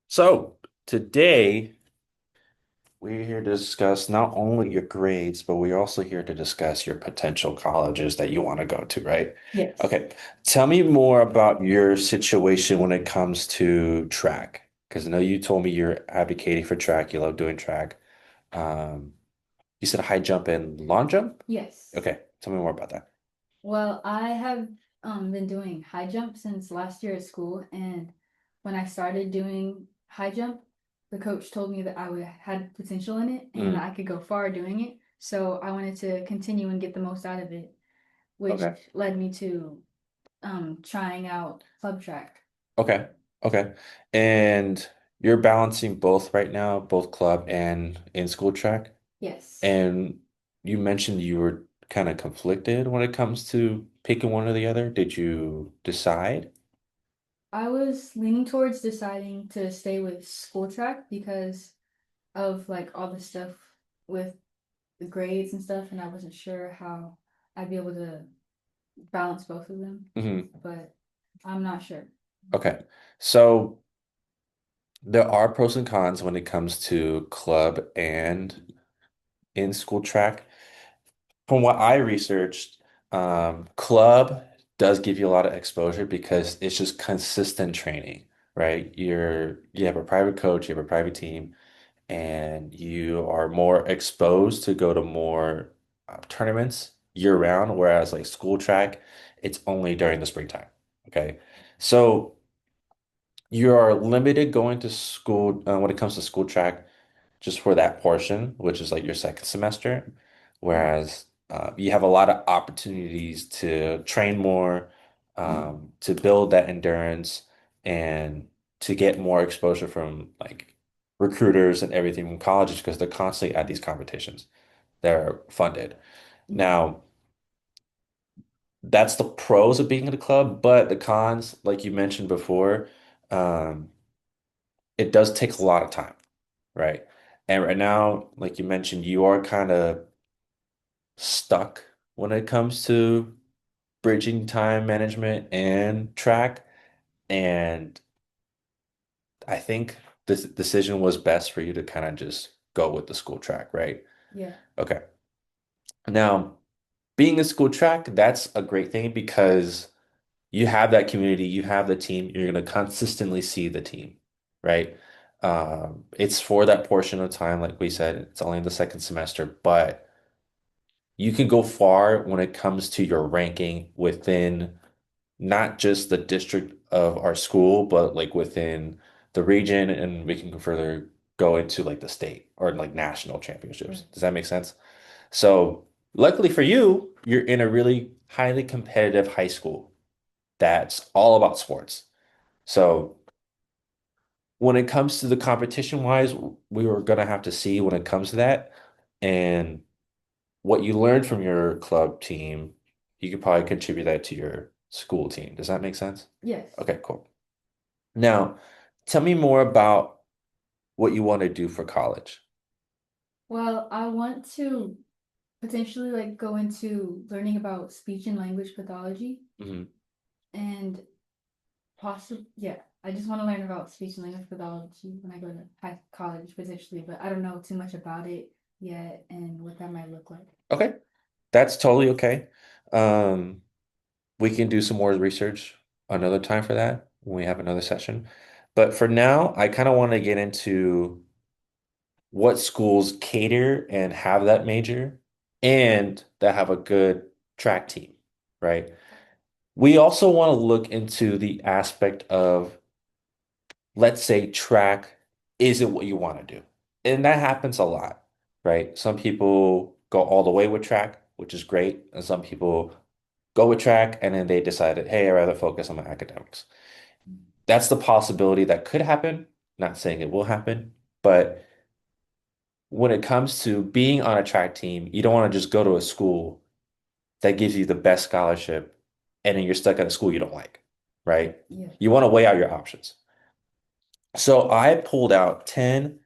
So today we're here to discuss not only your grades, but we're also here to discuss your potential colleges that you want to go to, right? Yes. Okay. Tell me more about your situation when it comes to track. Because I know you told me you're advocating for track, you love doing track. Um, you said high jump and long jump? Yes. Okay. Tell me more about that. Well, I have been doing high jump since last year at school, and when I started doing high jump, the coach told me that had potential in it and that Mm, I could go far doing it. So I wanted to continue and get the most out of it, which okay. led me to trying out club track. Okay. Okay. And you're balancing both right now, both club and in-school track? Yes. And you mentioned you were kind of conflicted when it comes to picking one or the other. Did you decide? I was leaning towards deciding to stay with school track because of like all the stuff with the grades and stuff, and I wasn't sure how I'd be able to balance both of them, Hmm. but I'm not sure. Okay. So there are pros and cons when it comes to club and in-school track. From what I researched, club does give you a lot of exposure because it's just consistent training, right? You have a private coach, you have a private team, and you are more exposed to go to more tournaments year round, whereas like school track, it's only during the springtime. Okay. So you are limited going to school when it comes to school track just for that portion, which is like your second semester, whereas you have a lot of opportunities to train more, to build that endurance, and to get more exposure from like recruiters and everything from colleges because they're constantly at these competitions. They're funded. Yeah. Now, that's the pros of being in a club, but the cons, like you mentioned before, um, it does take a lot of time, right? And right now, like you mentioned, you are kind of stuck when it comes to bridging time management and track. And I think this decision was best for you to kind of just go with the school track, right? Yeah. Okay. Now, being a school track, that's a great thing because you have that community, you have the team, you're going to consistently see the team, right? It's for that portion of time, like we said, it's only the second semester, but you can go far when it comes to your ranking within not just the district of our school, but like within the region, and we can further go into like the state or like national championships. Right. Does that make sense? So, luckily for you, you're in a really highly competitive high school that's all about sports. So, when it comes to the competition wise, we were gonna have to see when it comes to that. And what you learned from your club team, you could probably contribute that to your school team. Does that make sense? Yes. Okay, cool. Now, tell me more about what you want to do for college. Well, I want to potentially like go into learning about speech and language pathology Hmm. and possibly, yeah, I just want to learn about speech and language pathology when I go to high college potentially, but I don't know too much about it yet and what that might look like. Okay, that's totally okay. Um, we can do some more research another time for that when we have another session. But for now, I kind of want to get into what schools cater and have that major and that have a good track team, right? We also want to look into the aspect of, let's say, track isn't what you want to do. And that happens a lot, right? Some people go all the way with track, which is great. And some people go with track and then they decided, hey, I'd rather focus on my academics. That's the possibility that could happen. Not saying it will happen, but when it comes to being on a track team, you don't want to just go to a school that gives you the best scholarship and then you're stuck at a school you don't like, right? Yeah. You want to weigh out your options. So I pulled out 10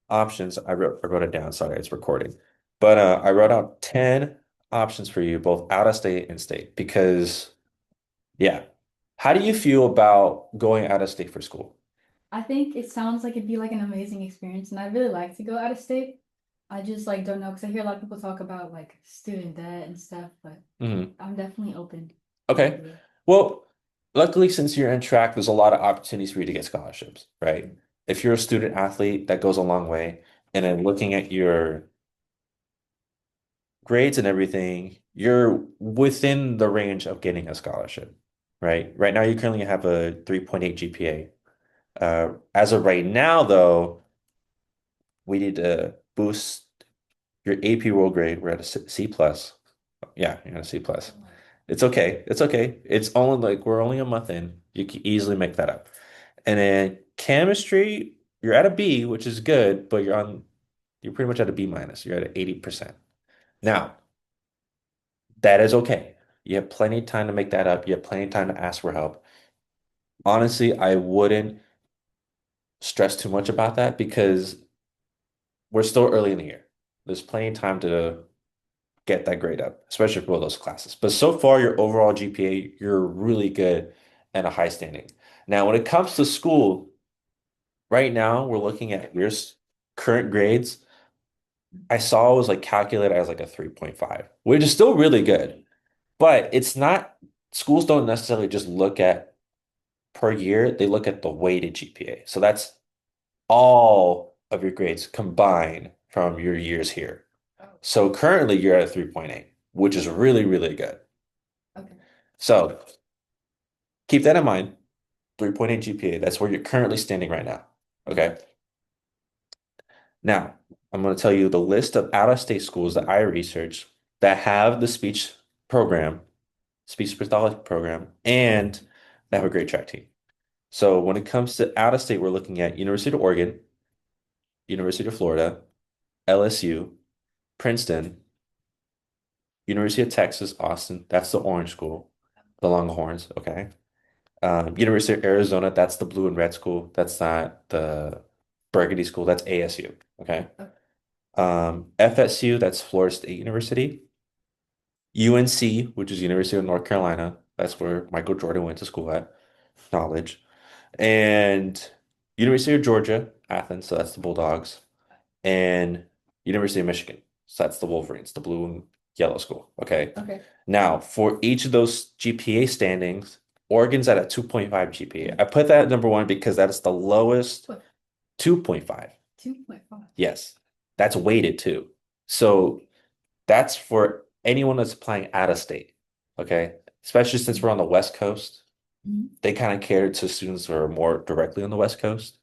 options. I wrote it down. Sorry, it's recording. But I wrote out 10 options for you, both out of state and state, because, yeah. How do you feel about going out of state for school? I think it sounds like it'd be like an amazing experience, and I'd really like to go out of state. I just like don't know because I hear a lot of people talk about like student debt and stuff, but Mhm. I'm definitely open to the Okay. idea. Well, luckily, since you're in track, there's a lot of opportunities for you to get scholarships, right? If you're a student athlete, that goes a long way. And then looking at your grades and everything, you're within the range of getting a scholarship, right? Right now, you currently have a 3.8 GPA. As of right now, though, we need to boost your AP world grade. We're at a C plus. Yeah, you're at a C plus. It's okay. It's okay. It's only like we're only a month in. You can easily make that up. And then chemistry, you're at a B, which is good, but you're pretty much at a B minus. You're at 80%. Now, that is okay. You have plenty of time to make that up. You have plenty of time to ask for help. Honestly, I wouldn't stress too much about that because we're still early in the year. There's plenty of time to get that grade up, especially for those classes. But so far, your overall GPA, you're really good and a high standing. Now, when it comes to school, right now we're looking at your current grades. I saw it was like calculated as like a 3.5, which is still really good. But it's not, schools don't necessarily just look at per year, they look at the weighted GPA. So that's all of your grades combined from your years here. So currently you're at a 3.8, which is really, really good. Okay. So keep that in mind. 3.8 GPA, that's where you're currently standing right now. Okay. Now, I'm going to tell you the list of out-of-state schools that I researched that have the speech pathology program, and they have a great track team. So when it comes to out-of-state, we're looking at University of Oregon, University of Florida, LSU, Princeton, University of Texas, Austin. That's the Orange School, the Longhorns. Okay. University of Arizona, that's the blue and red school. That's not the Burgundy school. That's ASU. Okay. Okay. FSU, that's Florida State University. UNC, which is University of North Carolina. That's where Michael Jordan went to school at. Knowledge. And University of Georgia, Athens. So that's the Bulldogs. And University of Michigan. So that's the Wolverines, the blue and yellow school. Okay. Okay. Now, for each of those GPA standings, Oregon's at a 2.5 GPA. I put that at number one because that is the lowest. What? 2.5. 2.5. Yes. That's weighted too. So that's for anyone that's applying out of state. Okay. Especially since we're on the West Coast, Mhm. they kind of cater to students who are more directly on the West Coast,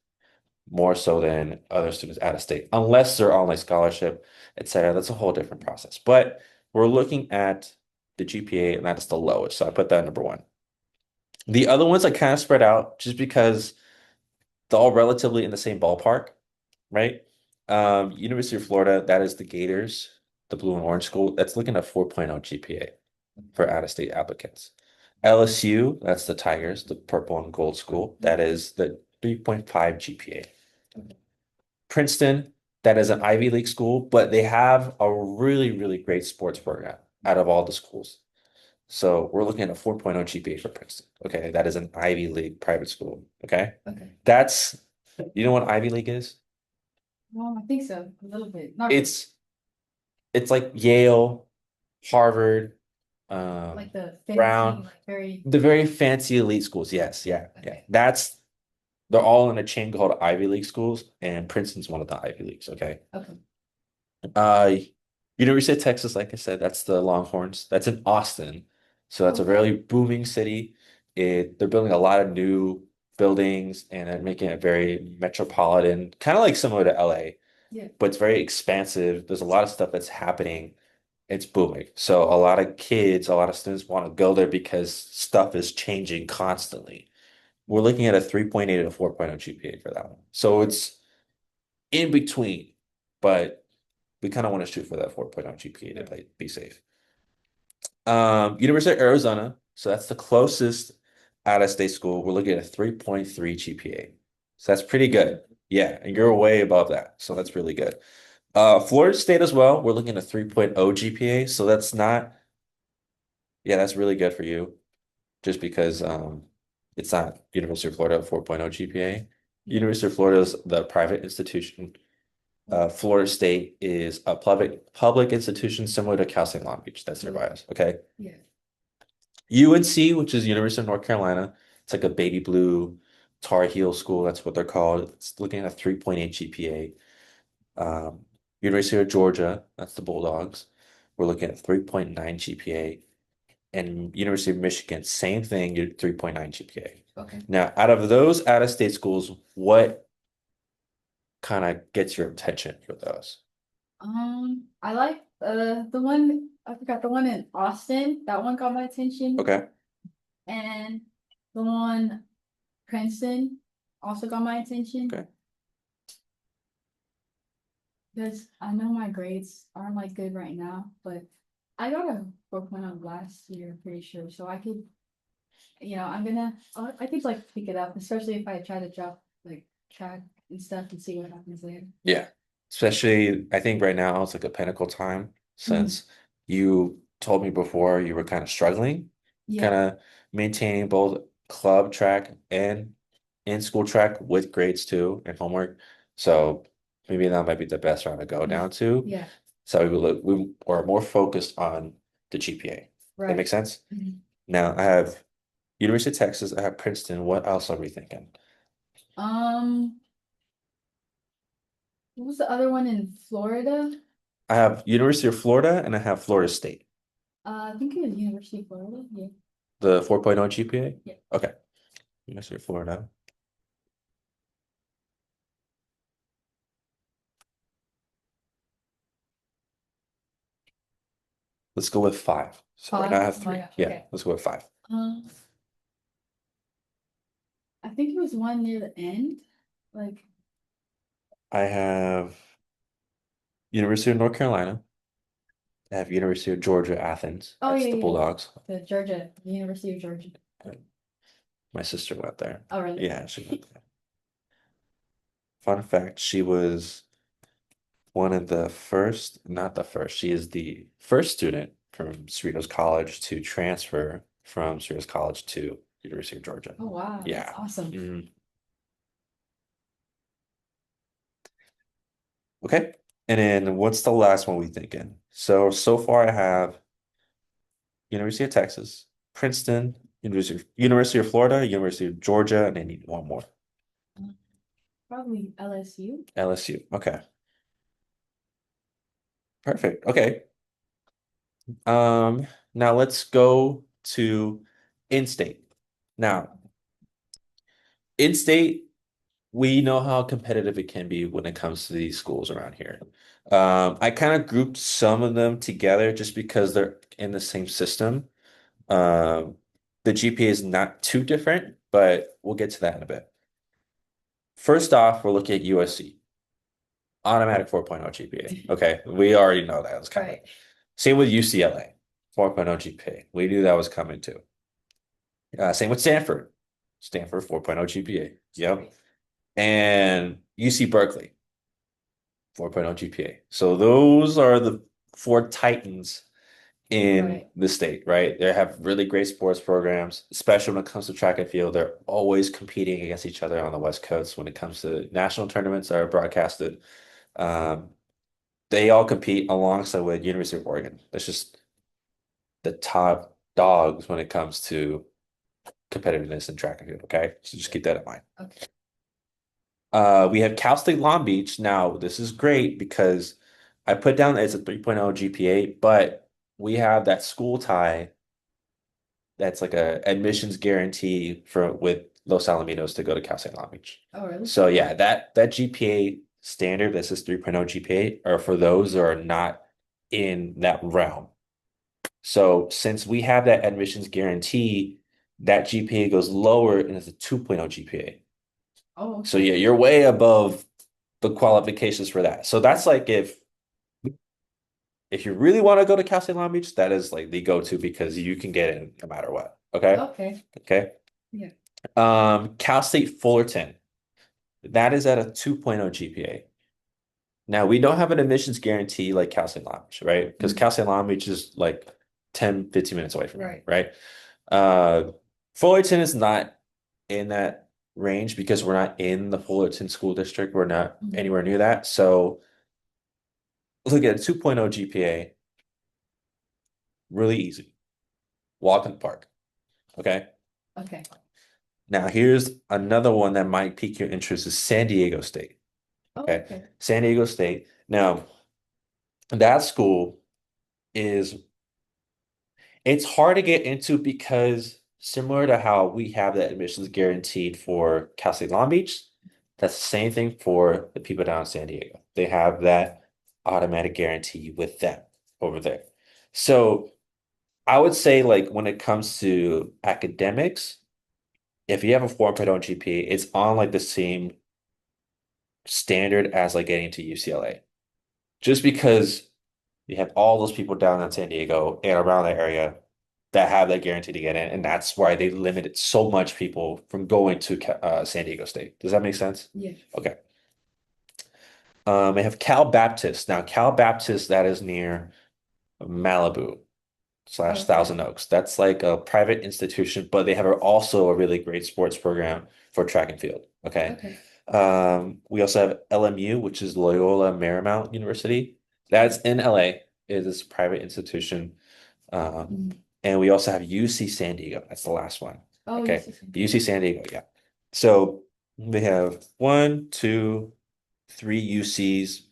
more so than other students out of state, unless they're on like scholarship, etc. That's a whole different process. But we're looking at the GPA, and that's the lowest. So I put that number one. The other ones I kind of spread out just because they're all relatively in the same ballpark, right? University of Florida, that is the Gators, the blue and orange school. That's looking at 4.0 GPA for out-of-state applicants. LSU, that's the Tigers, the purple and gold school. That is the 3.5 GPA. Princeton, that is an Ivy League school, but they have a really, really great sports program out of all the schools. So we're looking at a 4.0 GPA for Princeton. Okay, that is an Ivy League private school. Okay, Okay. that's, you know what Ivy League is? Well, I think so. A little bit. Not really. It's it's like Yale, Harvard, Like the fancy, Brown, like very. the very fancy elite schools. Yes, yeah, yeah. Okay. They're all in a chain called Ivy League schools, and Princeton's one of the Ivy Leagues. Okay. Okay. Uh, University of Texas, like I said, that's the Longhorns. That's in Austin. So that's a Okay. really booming city. They're building a lot of new buildings and they're making it very metropolitan, kind of like similar to LA, Yeah. but it's very expansive. There's a lot of stuff that's happening. It's booming. So a lot of kids, a lot of students want to go there because stuff is changing constantly. We're looking at a 3.8 and a 4.0 GPA for that one. So Okay. it's in between, but we kind of want to shoot for that 4.0 GPA to Right. be safe. University of Arizona. So that's the closest out of state school. We're looking at a 3.3 GPA. So that's pretty good. Yeah, and you're way above that. So that's really good. Florida State as well. We're looking at a 3.0 GPA. So that's not, yeah, that's really good for you just because it's not University of Florida 4.0 GPA. University of Florida is the private institution. Florida State is a public institution similar to Cal State Long Beach. That's their Yeah. bias. Okay. Yeah. UNC, which is University of North Carolina, it's like a baby blue Tar Heel school. That's what they're called. It's looking at a 3.8 GPA. University of Georgia, that's the Bulldogs. We're looking at 3.9 GPA. And University of Michigan, same thing, 3.9 GPA. Okay. Now, out of those out-of-state schools, what kind of gets your attention for those? I like the one I forgot the one in Austin. That one got my attention. Okay. And the one Princeton also got my attention. Okay. Because I know my grades aren't like good right now, but I got a 4.0 last year, pretty sure. So I could, I could like pick it up, especially if I try to drop like track and stuff and see what happens later. Yeah. Especially, I think right now it's like a pinnacle time Mhm. since you told me before you were kind of struggling, kind Yeah. of maintaining both club track and in-school track with grades too and homework. So maybe that might be the best route to go Yeah. down to. Yeah. So we are more focused on the GPA. That Right. makes sense? Mhm. Now I have University of Texas, I have Princeton. What else are we thinking? Um, what was the other one in Florida? I have University of Florida and I have Florida State. I think it was University of Florida. Yeah. The 4.0 GPA? Yeah. Okay. University of Florida. Let's go with five. So right now I Five. have Oh my three. gosh. Yeah, Okay. let's go with five. Um, I think it was one near the end. Like, I have University of North Carolina. I have University of Georgia, Athens. oh That's yeah, the yeah, Bulldogs. the Georgia, the University of Georgia. My sister went there. Oh really? Yeah, she went there. Fun fact, she was one of the first, not the first, she is the first student from Cerritos College to transfer from Cerritos College to University of Georgia. Oh wow, that's Yeah. awesome. Mhm. Okay. And then what's the last one we thinking? So far I have University of Texas, Princeton, University of Florida, University of Georgia, and I need one more. Probably LSU. LSU. Okay. Perfect. Okay. Now let's go to in-state. Now, in-state, we know how competitive it can be when it comes to these schools around here. I kind of grouped some of them together just because they're in the same system. Um, the GPA is not too different, but we'll get to that in a bit. First off, we're looking at USC, automatic 4.0 GPA. Okay, we already know that was coming. Right. Same with UCLA, 4.0 GPA. We knew that was coming too. Same with Stanford, Stanford 4.0 GPA. Yep. And UC Berkeley, 4.0 GPA. So those are the four titans in Right. the state, right? They have really great sports programs, especially when it comes to track and field. They're always competing against each other on the West Coast when it comes to national tournaments that are broadcasted. Um, they all compete alongside with University of Oregon. That's just the top dogs when it comes to competitiveness in track and field. Okay, so just keep that in mind. Okay. We have Cal State Long Beach. Now, this is great because I put down as a 3.0 GPA, but we have that school tie that's like a admissions guarantee for with Los Alamitos to go to Cal State Long Beach. Oh really? So yeah, that GPA standard that says 3.0 GPA are for those that are not in that realm. So since we have that admissions guarantee, that GPA goes lower and it's a 2.0 GPA. Oh So okay. yeah, you're way above the qualifications for that. So that's like if you really want to go to Cal State Long Beach, that is like the go-to because you can get in no matter what. Okay. Okay. Okay. Yeah. Cal State Fullerton. That is at a 2.0 GPA. Now we don't have an admissions guarantee like Cal State Long Beach, right? Because Mhm. Cal State Long Beach is like 10, 15 minutes away from here, Right. right? Uh Fullerton is not in that range because we're not in the Fullerton School District. We're not Mhm. anywhere near that. So look at 2.0 GPA, really easy. Walk in the park. Okay. Okay. Now here's another one that might pique your interest is San Diego State. Oh, Okay. okay. San Diego State. Now, that school is it's hard to get into because similar to how we have the admissions guaranteed for Cal State Long Beach, that's the same thing for the people down in San Diego. They have that automatic guarantee with them over there. So I would say like when it comes to academics, if you have a 4.0 GPA, it's on like the same standard as like getting to UCLA. Just because you have all those people down in San Diego and around that area that have that guarantee to get in, and that's why they limited so much people from going to San Diego State. Does that make sense? Yeah. Okay. I have Cal Baptist. Now, Cal Baptist, that is near Malibu Oh, slash okay. Thousand Oaks. That's like a private institution, but they have also a really great sports program for track and field. Okay. Okay. We also have LMU, which is Loyola Marymount University. That's in LA. It is a private institution. Um, Mhm. and we also have UC San Diego. That's the last one. Oh, you Okay. see San UC Diego. San Diego, yeah. So we have one, two, three UCs.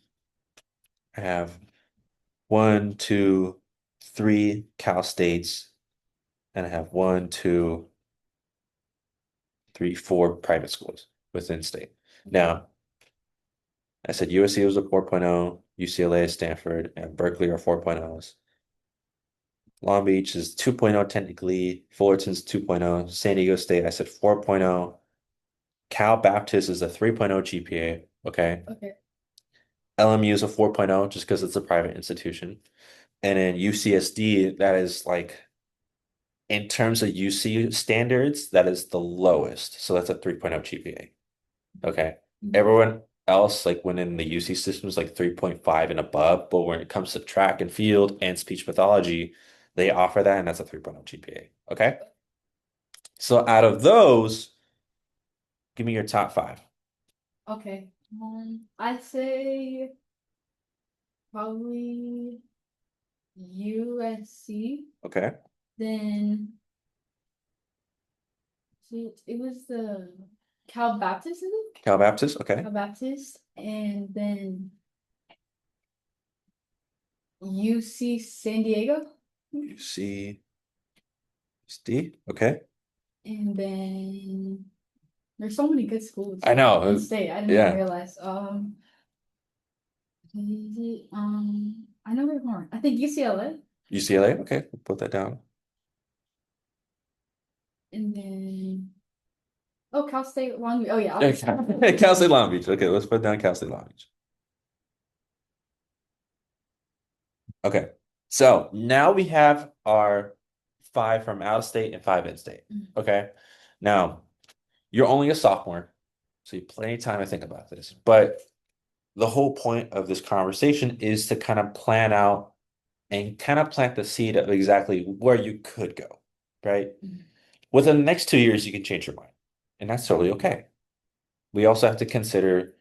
I have one, two, three Cal States, and I have one, two, three, four private schools within state. Okay. Now, I said USC was a 4.0, UCLA, Stanford, and Berkeley are 4.0s. Long Beach is 2.0 technically, Fullerton's 2.0, San Diego State, I said 4.0. Cal Baptist is a 3.0 GPA, okay? Okay. LMU is a 4.0 just because it's a private institution. And then UCSD, that is like in terms of UC standards, that is the lowest. So that's a 3.0 GPA. Okay. Mhm. Everyone else, like when in the UC system, is like 3.5 and above. But when it comes to track and field and speech pathology, they offer that, and that's a 3.0 GPA. Okay. So out of those, give me your top five. Okay. I'd say probably USC. Okay. Then it was the Cal Baptist, is it? Cal Baptist. Okay. Cal Baptist, and then UC San Diego, UCSD. Okay. and then there's so many good schools I know. in state. I didn't even Yeah. realize. Is it, I know there's more. I think UCLA, UCLA. Okay. We'll put that down. and then Cal State Long Beach. Oh yeah, I'll Yeah, just Cal State Long Beach. Okay. Let's put down Cal State Long Beach. Okay. So now we have our five from out of state and five in state. Okay. Now you're only a sophomore, so you have plenty of time to think about this. But the whole point of this conversation is to kind of plan out and kind of plant the seed of exactly where you could go, right? Within the next 2 years, you can change your mind, and that's totally okay. We also have to consider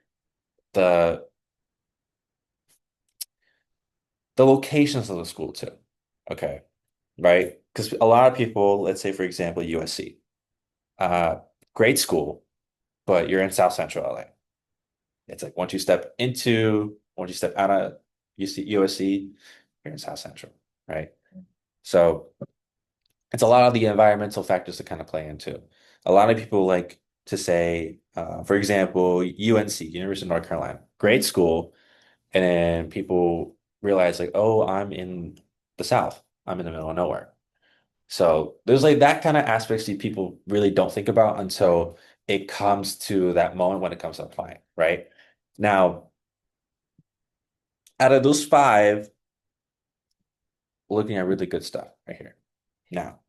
the the locations of the school too. Okay, right? Because a lot of people, let's say for example, USC, uh, great school, but you're in South Central LA. It's like once you step out of USC, you're in South Central, right? So it's a lot of the environmental factors to kind of play into. A lot of people like to say, for example, UNC, University of North Carolina, great school, and then people realize like, oh, I'm in the South, I'm in the middle of nowhere. So there's like that kind of aspects that people really don't think about until it comes to that moment when it comes to applying, right? Now, out of those five, we're looking at really good stuff right here. Now,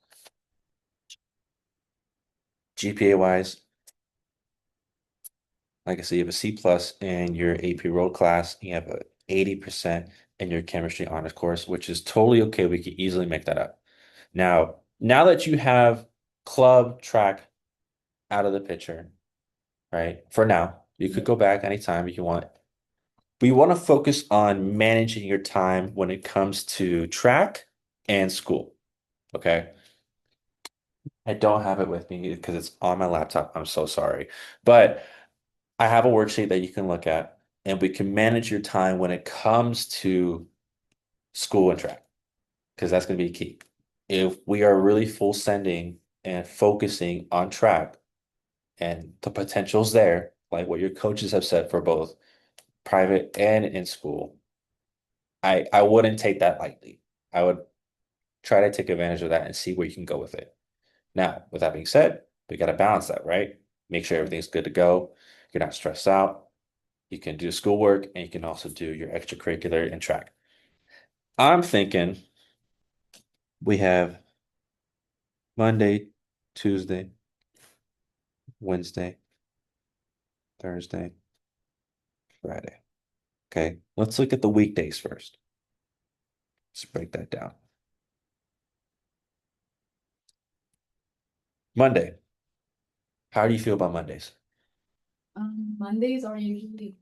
GPA wise, like I said, you have a C plus in your AP World class, you have a 80% in your chemistry honors course, which is totally okay. We can easily make that up. Now that you have club track out of the picture, right? For now, you could Yeah. go back anytime if you want. We want to focus on managing your time when it comes to track and school. Okay. I don't have it with me because it's on my laptop. I'm so sorry. But I have a worksheet that you can look at, and we can manage your time when it comes to school and track, because that's going to be key. If we are really full sending and focusing on track and the potential's there, like what your coaches have said for both private and in school, I wouldn't take that lightly. I would try to take advantage of that and see where you can go with it. Now, with that being said, we got to balance that, right? Make sure everything's good to go. You're not stressed out. You can do schoolwork and you can also do your extracurricular and track. I'm thinking we have Monday, Tuesday, Wednesday, Thursday, Friday. Okay, let's look at the weekdays first. Let's break that down. Monday. How do you feel about Mondays? Mondays are usually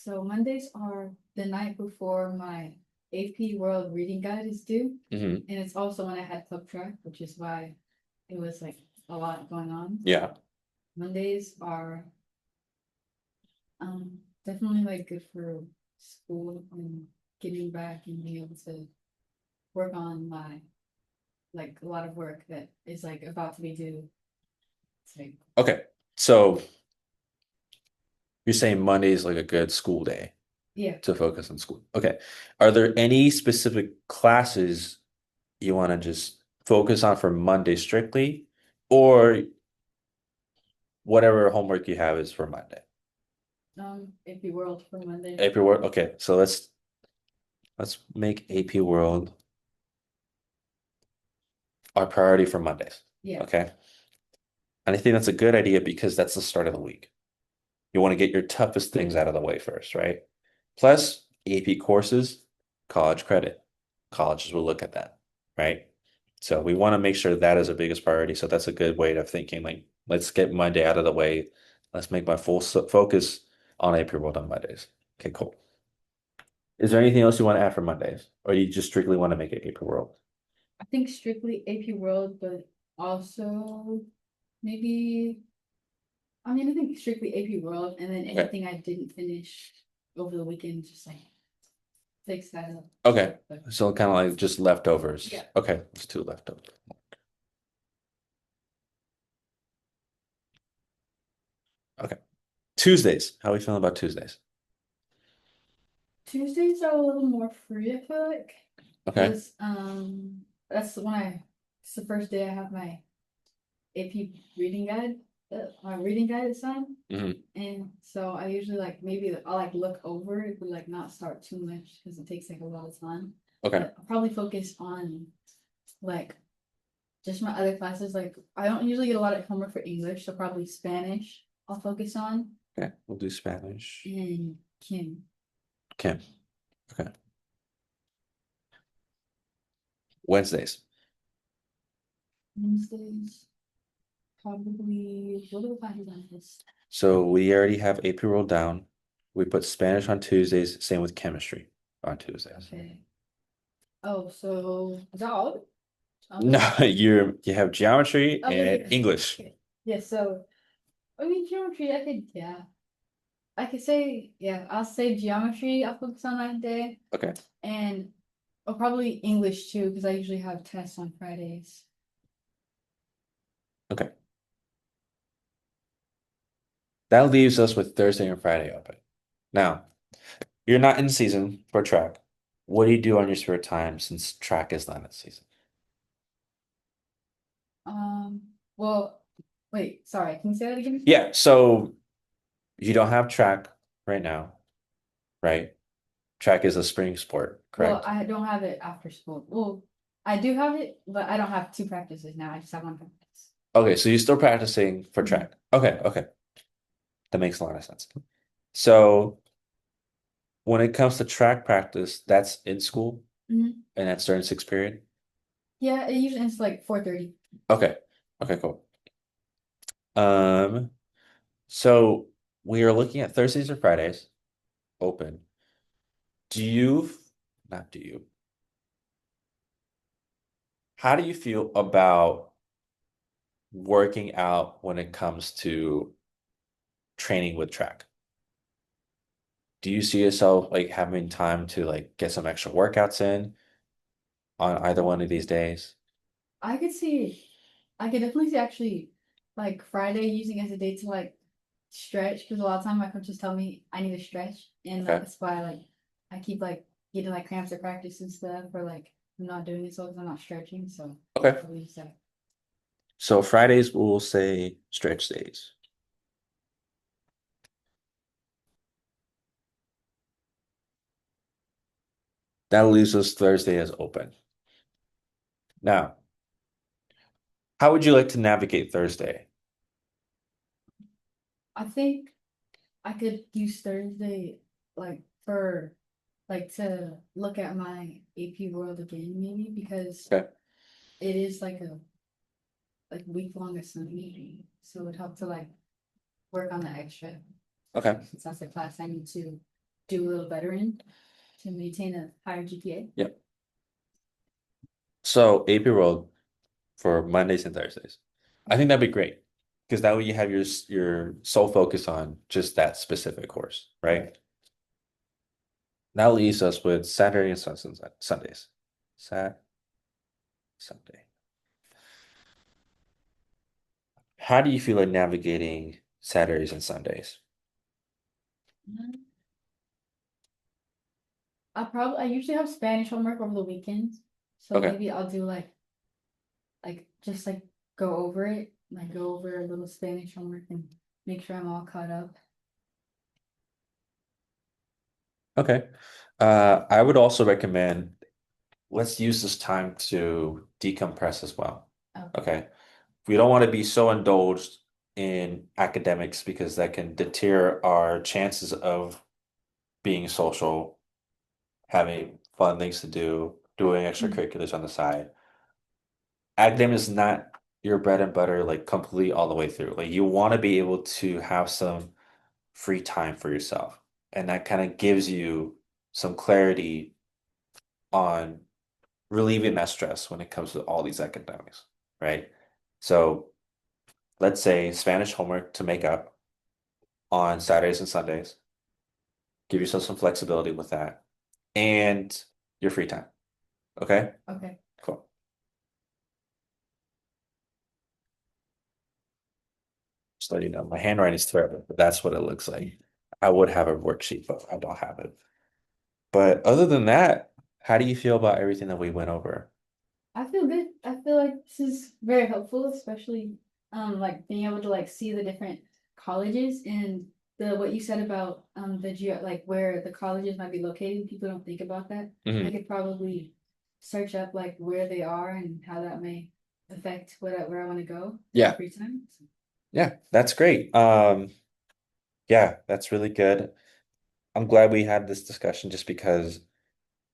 Mondays are the night before my AP World Reading Guide is due, Hmm. and it's also when I had club track, which is why it was like a lot going on. Yeah. Mondays are definitely like good for school and getting back and being able to work on my like a lot of work that is like about to be due. It's like Okay. So you're saying Monday is like a good school day yeah. to focus on school. Okay. Are there any specific classes you want to just focus on for Monday strictly, or whatever homework you have is for Monday? AP World for Monday. AP World. Okay. So let's make AP World our priority for Mondays. Yeah. Okay. And I think that's a good idea because that's the start of the week. You want to get your toughest things out of the way first, right? Plus, AP courses, college credit. Colleges will look at that, right? So we want to make sure that is the biggest priority. So that's a good way of thinking. Like, let's get Monday out of the way. Let's make my full focus on AP World on Mondays. Okay, cool. Is there anything else you want to add for Mondays, or you just strictly want to make it AP World? I think strictly AP World, but also maybe I think strictly AP World, and then Okay. anything I didn't finish over the weekend, just like fix that up. Okay. But So kind of like just leftovers. yeah, Okay, let's do leftovers. Okay. Tuesdays. How are we feeling about Tuesdays? Tuesdays are a little more free. I feel like Okay. because that's when it's the first day I have my AP reading guide. My reading guide is on, Hmm. and so I usually like maybe I'll like look over it, but like not start too much because it takes like a lot of time. Okay. But I'll probably focus on like just my other classes. Like I don't usually get a lot of homework for English, so probably Spanish I'll focus on Okay. We'll do Spanish. and Kim. Okay. Okay. Wednesdays. Wednesdays, probably what are the classes on this? So we already have AP roll down. We put Spanish on Tuesdays, same with chemistry on Tuesdays. Okay. Oh, so is that all of it? No, Okay. you have geometry and Okay. English. Okay. Yeah, so I mean geometry, I could yeah. I could say yeah, I'll say geometry, I'll focus on that day. Okay. And probably English too, because I usually have tests on Fridays. Okay. That leaves us with Thursday and Friday open. Now, you're not in season for track. What do you do on your spare time since track is not in season? Um, well, wait, sorry, can you say that again? Yeah, so you don't have track right now, right? Track is a spring sport, Well, correct? I don't have it after school. Well, I do have it, but I don't have two practices now. I just have one practice. Okay, so you're still practicing for Mhm. track. Okay, okay. That makes a lot of sense. So when it comes to track practice, that's in school Mhm. and that's during sixth period. Yeah, it usually ends like 4:30. Okay. Okay, cool. Um, So we are looking at Thursdays or Fridays open. Do you, not do you, how do you feel about working out when it comes to training with track? Do you see yourself like having time to like get some extra workouts in on either one of these days? I could see, I could definitely see actually like Friday using as a day to like stretch because a lot of time my coaches tell me I need to stretch, and Okay. that's why like I keep like getting like cramps at practice and stuff, or like I'm not doing it so because I'm not stretching. So Okay. I'll use that. So Fridays we'll say stretch days. That leaves us Thursday as open. Now, how would you like to navigate Thursday? I think I could use Thursday like for like to look at my AP World again maybe because Okay. it is like week long assignment, so it would help to like work on the extra. Okay. Since that's the class I need to do a little better in to maintain a higher GPA. Yep. So AP World for Mondays and Thursdays. I think that'd be great because that way you have your sole focus on just that specific course, Right. right? That leaves us with Saturday and Sundays. Sat Sunday. How do you feel like navigating Saturdays and Sundays? I usually have Spanish homework over the weekends, so Okay. maybe I'll do like just like go over it, like go over a little Spanish homework and make sure I'm all caught up. Okay. I would also recommend let's use this time to decompress as well. Okay. Okay. We don't want to be so indulged in academics because that can deter our chances of being social, having fun things to do, doing Mm. extracurriculars on the side. Academics is not your bread and butter, like completely all the way through. Like you want to be able to have some free time for yourself. And that kind of gives you some clarity on relieving that stress when it comes to all these academics, right? So let's say Spanish homework to make up on Saturdays and Sundays. Give yourself some flexibility with that and your free time. Okay? Okay. Cool. Just let you know, my handwriting is terrible, but that's what it looks like. I would have a worksheet, but I don't have it. But other than that, how do you feel about everything that we went over? I feel good. I feel like this is very helpful, especially like being able to like see the different colleges and the what you said about the geo like where the colleges might be located. People don't think about that. I Mhm. could probably search up like where they are and how that may affect where I want to go in my Yeah, free time. So, yeah, that's great. Yeah, that's really good. I'm glad we had this discussion just because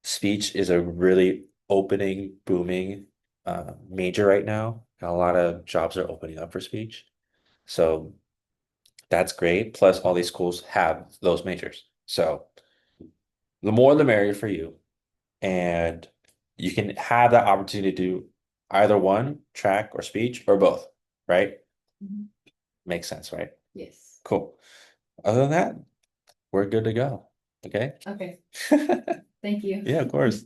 speech is a really opening, booming major right now. And a lot of jobs are opening up for speech. So that's great. Plus, all these schools have those majors. So the more the merrier for you. And you can have that opportunity to do either one, track or speech, or both, right? mhm. Makes sense, right? Yes. Cool. Other than that, we're good to go. Okay. Okay. Thank you. Yeah, of course.